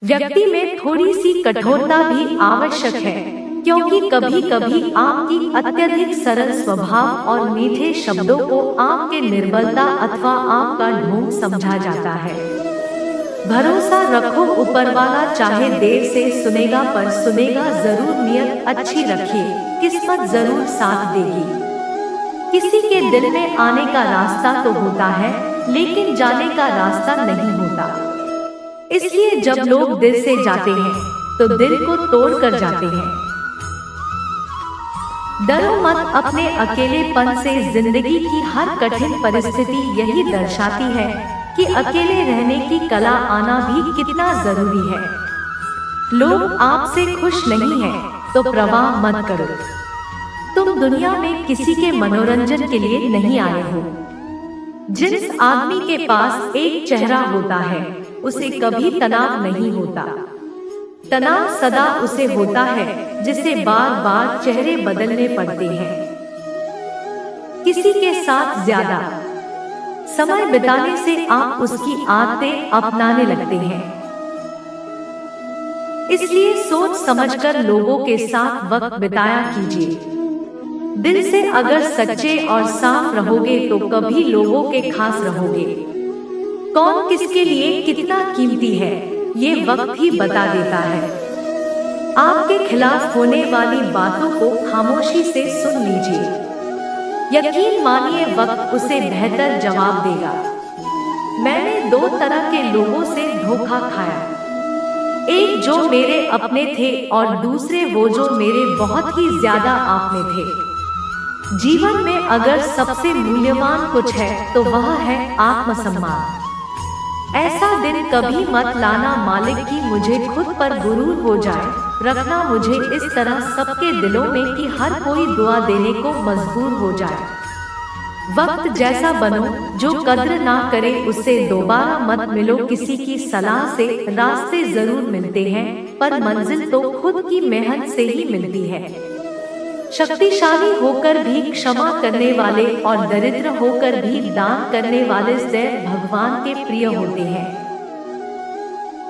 व्यक्ति में थोड़ी सी कठोरता भी आवश्यक है, क्योंकि कभी कभी आपकी अत्यधिक सरल स्वभाव और मीठे शब्दों को आपके निर्बलता अथवा आपका ढोंग समझा जाता है। भरोसा रखो, ऊपर वाला चाहे देर से सुनेगा पर सुनेगा जरूर। नियत अच्छी रखिए, किस्मत जरूर साथ देगी। किसी के दिल में आने का रास्ता तो होता है, लेकिन जाने का रास्ता नहीं होता। इसलिए जब लोग दिल से जाते हैं तो दिल को तोड़ कर जाते हैं। डरो मत अपने अकेलेपन से। जिंदगी की हर कठिन परिस्थिति यही दर्शाती है कि अकेले रहने की कला आना भी कितना जरूरी है। लोग आपसे खुश नहीं हैं, तो परवाह मत करो। तुम दुनिया में किसी के मनोरंजन के लिए नहीं आए हो। जिस आदमी के पास एक चेहरा होता है, उसे कभी तनाव नहीं होता। तनाव सदा उसे होता है जिसे बार बार चेहरे बदलने पड़ते हैं। किसी के साथ ज्यादा समय बिताने से आप उसकी आदतें अपनाने लगते हैं। इसलिए सोच समझकर लोगों के साथ वक्त बिताया कीजिए। दिल से अगर सच्चे और साफ रहोगे तो कभी लोगों के खास रहोगे। कौन किसके लिए कितना कीमती है, ये वक्त ही बता देता है। आपके खिलाफ होने वाली बातों को खामोशी से सुन लीजिए। यकीन मानिए, वक्त उसे बेहतर जवाब देगा। मैंने दो तरह के लोगों से धोखा खाया। एक जो मेरे अपने थे और दूसरे वो जो मेरे बहुत ही ज्यादा आपने थे। जीवन में अगर सबसे मूल्यवान कुछ है तो वह है आत्मसम्मान। ऐसा दिन कभी मत लाना मालिक की मुझे खुद पर गुरूर हो जाए। रखना मुझे इस तरह सबके दिलों में कि हर कोई दुआ देने को मजबूर हो जाए। वक्त जैसा बनो, जो कद्र ना करे उससे दोबारा मत मिलो। किसी की सलाह से रास्ते जरूर मिलते हैं, पर मंजिल तो खुद की मेहनत से ही मिलती है। शक्तिशाली होकर भी क्षमा करने वाले और दरिद्र होकर भी दान करने वाले से भगवान के प्रिय होते हैं।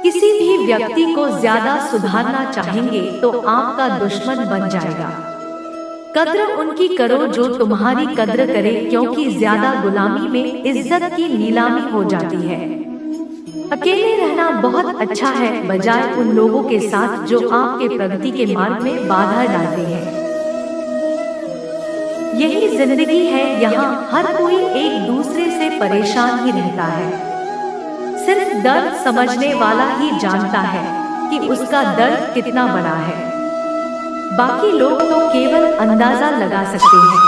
किसी भी व्यक्ति को ज्यादा सुधारना चाहेंगे तो आपका दुश्मन बन जाएगा। कद्र उनकी करो जो तुम्हारी कद्र करे, क्योंकि ज्यादा गुलामी में इज्जत की नीलामी हो जाती है। अकेले रहना बहुत अच्छा है, बजाय उन लोगों के साथ जो आपके प्रगति के मार्ग में बाधा डालते हैं। यही जिंदगी है, यहाँ हर कोई एक दूसरे से परेशान ही रहता है। सिर्फ दर्द समझने वाला ही जानता है कि उसका दर्द कितना बड़ा है। बाकी लोग तो केवल अंदाजा लगा सकते हैं।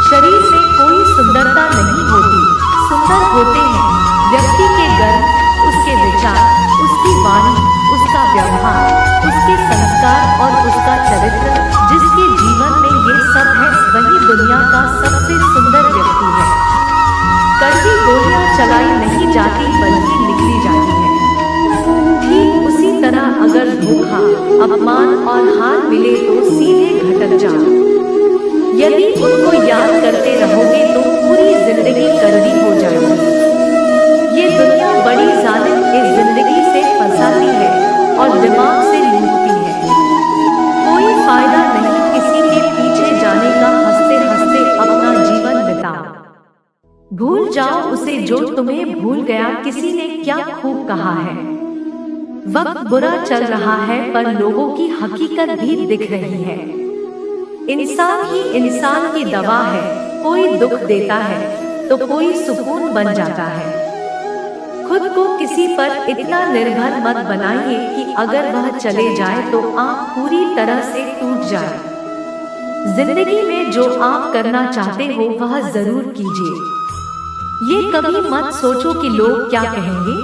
शरीर में कोई सुंदरता नहीं होती, सुंदर होते हैं व्यक्ति के गर्व, उसके विचार, उसकी वाणी, उसका व्यवहार, उसके संस्कार और उसका चरित्र। जिसके जीवन में ये सब है, वही दुनिया का सबसे सुंदर व्यक्ति है। कड़वी गोलियां चलाई नहीं जाती, बल्कि निकली जाती है। ठीक उसी तरह अगर धोखा, अपमान और हार मिले तो सीधे घटक जाओ। यदि उनको याद करते रहोगे तो पूरी जिंदगी कड़वी हो जाएगी। ये दुनिया बड़ी जालिम इस जिंदगी से फंसाती है और दिमाग से लूटती है। कोई फायदा नहीं किसी के पीछे जाने का। हंसते हंसते अपना जीवन बिताओ। भूल जाओ उसे जो तुम्हें भूल गया। किसी ने क्या खूब कहा है, वक्त बुरा चल रहा है पर लोगों की हकीकत भी दिख रही है। इंसान ही इंसान की दवा है। कोई दुख देता है तो कोई सुकून बन जाता है। खुद को किसी पर इतना निर्भर मत बनाइए कि अगर वह चले जाए तो आप पूरी तरह से टूट जाए। जिंदगी में जो आप करना चाहते हो वह जरूर कीजिए। ये कभी मत सोचो कि लोग क्या कहेंगे,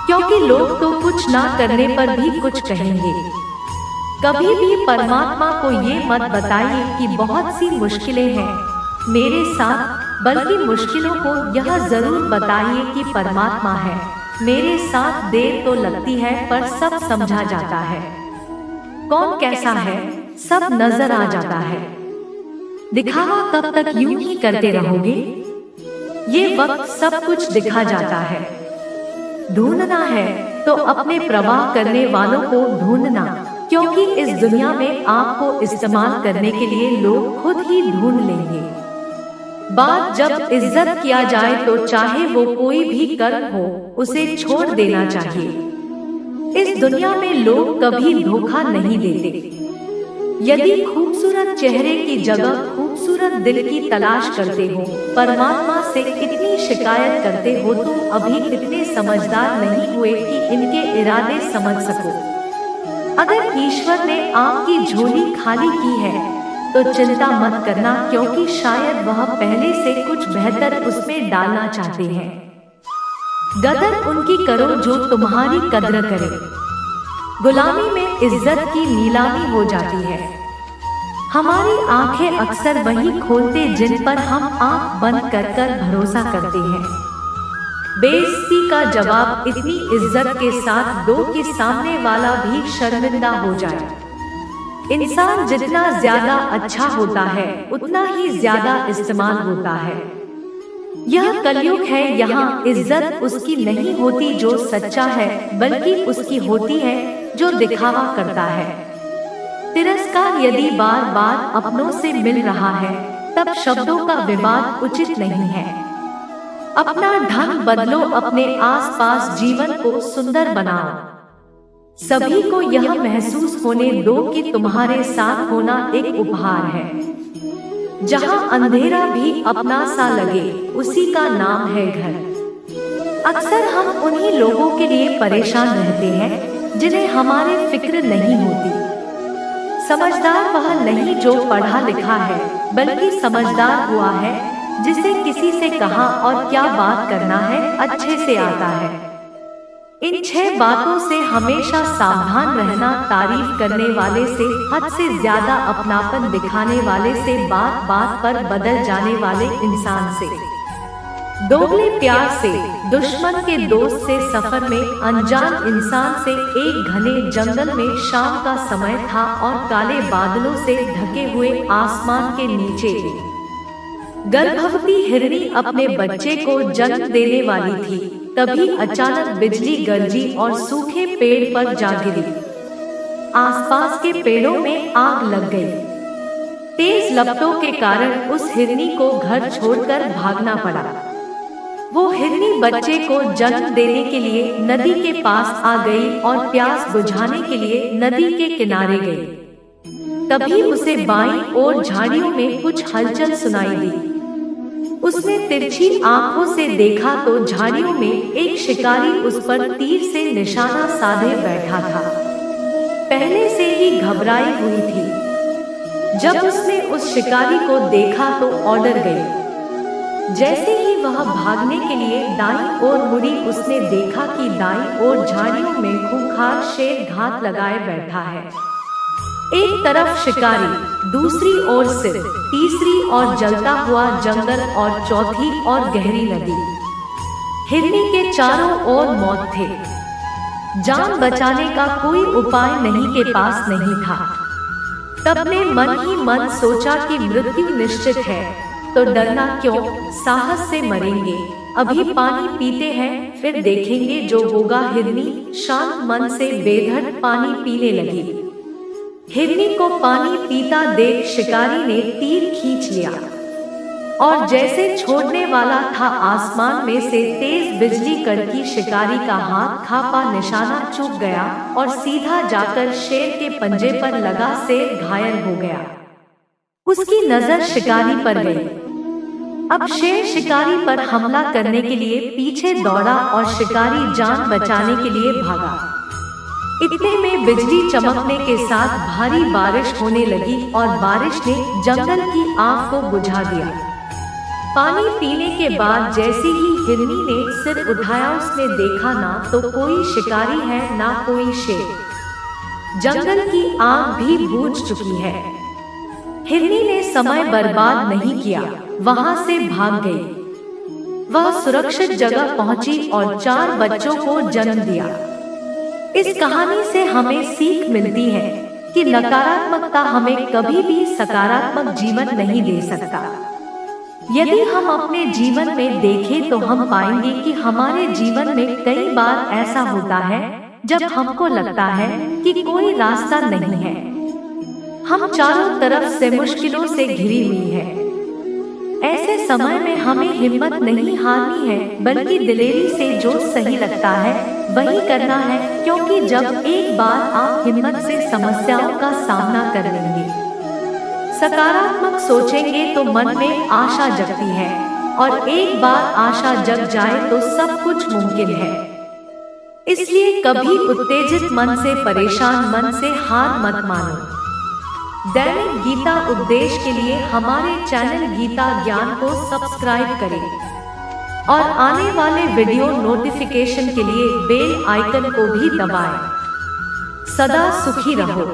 क्योंकि लोग तो कुछ ना करने पर भी कुछ कहेंगे। कभी भी परमात्मा को ये मत बताइए कि बहुत सी मुश्किलें हैं मेरे साथ, बल्कि मुश्किलों को यह जरूर बताइए कि परमात्मा है मेरे साथ। देर तो लगती है पर सब समझा जाता है। कौन कैसा है सब नजर आ जाता है। दिखावा कब तक यूं ही करते रहोगे। ये वक्त सब कुछ दिखा जाता है। ढूंढना है तो अपने प्रवाह करने वालों को ढूंढना, क्योंकि इस दुनिया में आपको इस्तेमाल करने के लिए लोग खुद ही ढूंढ लेंगे। बात जब इज्जत किया जाए तो चाहे वो कोई भी कर्म हो, उसे छोड़ देना चाहिए। इस दुनिया में लोग कभी धोखा नहीं देते। यदि खूबसूरत चेहरे की जगह खूबसूरत दिल की तलाश करते हो, परमात्मा से इतनी शिकायत करते हो, तुम अभी इतने समझदार नहीं हुए कि इनके इरादे समझ सको। अगर ईश्वर ने आपकी झोली खाली की है तो चिंता मत करना, क्योंकि शायद वह पहले से कुछ बेहतर उसमें डालना चाहते हैं। कदर उनकी करो जो तुम्हारी कद्र करे। गुलामी में इज्जत की नीलामी हो जाती है। हमारी आंखें अक्सर वही खोलते जिन पर हम आंख बंद कर भरोसा करते हैं। बेइज्जती का जवाब इतनी इज्जत के साथ दो कि सामने वाला भी शर्मिंदा हो जाए। इंसान जितना ज्यादा अच्छा होता है, उतना ही ज्यादा इस्तेमाल होता है। यह कलयुग है, यहाँ इज्जत उसकी नहीं होती जो सच्चा है, बल्कि उसकी होती है जो दिखावा करता है। तिरस्कार यदि बार बार अपनों से मिल रहा है, तब शब्दों का विवाद उचित नहीं है। अपना ढंग बदलो, अपने आसपास जीवन को सुंदर बनाओ। सभी को यह महसूस होने दो कि तुम्हारे साथ होना एक उपहार है। जहां अंधेरा भी अपना सा लगे, उसी का नाम है घर। अक्सर हम उन्हीं लोगों के लिए परेशान रहते हैं जिन्हें हमारे फिक्र नहीं होती। समझदार वह नहीं जो पढ़ा लिखा है, बल्कि समझदार हुआ है जिसे किसी से कहा और क्या बात करना है अच्छे से आता है। इन 6 बातों से हमेशा सावधान रहना। तारीफ करने वाले से, हद से ज्यादा अपनापन दिखाने वाले से, बात बात पर बदल जाने वाले इंसान से, दोगले प्यार से, दुश्मन के दोस्त से, सफर में अनजान इंसान से। एक घने जंगल में शाम का समय था और काले बादलों से ढके हुए आसमान के नीचे गर्भवती हिरनी अपने बच्चे को जन्म देने वाली थी। तभी अचानक बिजली गरजी और सूखे पेड़ पर जा गिरी। आसपास के पेड़ों में आग लग गई। तेज लपटों के कारण उस हिरनी को घर छोड़कर भागना पड़ा। वो हिरनी बच्चे को जन्म देने के लिए नदी के पास आ गई और प्यास बुझाने के लिए नदी के किनारे गई। तभी उसे बाईं ओर झाड़ियों में कुछ हलचल सुनाई दी। उसने तिरछी आंखों से देखा तो झाड़ियों में एक शिकारी उस पर तीर से निशाना साधे बैठा था। पहले से ही घबराई हुई थी। जब उसने उस शिकारी को देखा तो ऑर्डर गई। जैसे ही वह भागने के लिए दाईं ओर मुड़ी, उसने देखा कि दाईं ओर झाड़ियों में खूंखार शेर घात लगाए बैठा है। एक तरफ शिकारी, दूसरी ओर सिर, तीसरी ओर जलता हुआ जंगल और चौथी ओर गहरी नदी। हिरनी के चारों ओर मौत थे। जान बचाने का कोई उपाय नहीं के पास नहीं था। तब ने मन ही मन सोचा कि मृत्यु निश्चित है, तो डरना क्यों, साहस से मरेंगे। अभी पानी पीते हैं, फिर देखेंगे जो होगा। हिरनी शांत मन से बेधड़ पानी पीने लगी। हिरनी को पानी पीता देख शिकारी ने तीर खींच लिया और जैसे छोड़ने वाला था, आसमान में से तेज बिजली कड़की। शिकारी का हाथ खापा, निशाना चूक गया और सीधा जाकर शेर के पंजे पर लगा। शेर घायल हो गया। उसकी नजर शिकारी पर गई। अब शेर शिकारी पर हमला करने के लिए पीछे दौड़ा और शिकारी जान बचाने के लिए भागा। इतने में बिजली चमकने के साथ भारी बारिश होने लगी और बारिश ने जंगल की आग को बुझा दिया। पानी पीने के बाद जैसे ही हिरनी ने सिर उठाया, उसने देखा ना तो कोई शिकारी है ना कोई शेर। जंगल की आग भी बुझ चुकी है। हिरनी ने समय बर्बाद नहीं किया, वहां से भाग गई। वह सुरक्षित जगह पहुंची और 4 बच्चों को जन्म दिया। इस कहानी से हमें सीख मिलती है कि नकारात्मकता हमें कभी भी सकारात्मक जीवन नहीं दे सकता। यदि हम अपने जीवन में देखें तो हम पाएंगे कि हमारे जीवन में कई बार ऐसा होता है जब हमको लगता है कि कोई रास्ता नहीं है। हम चारों तरफ से मुश्किलों से घिरी हुई है। ऐसे समय में हमें हिम्मत नहीं हारनी है, बल्कि दिलेरी से जो सही लगता है वही करना है, क्योंकि जब एक बार आप हिम्मत से समस्याओं का सामना कर लेंगे, सकारात्मक सोचेंगे तो मन में आशा जगती है, और एक बार आशा जग जाए तो सब कुछ मुमकिन है। इसलिए कभी उत्तेजित मन से, परेशान मन से हार मत मानो। दैनिक गीता उपदेश के लिए हमारे चैनल गीता ज्ञान को सब्सक्राइब करें और आने वाले वीडियो नोटिफिकेशन के लिए बेल आइकन को भी दबाएं। सदा सुखी रहो।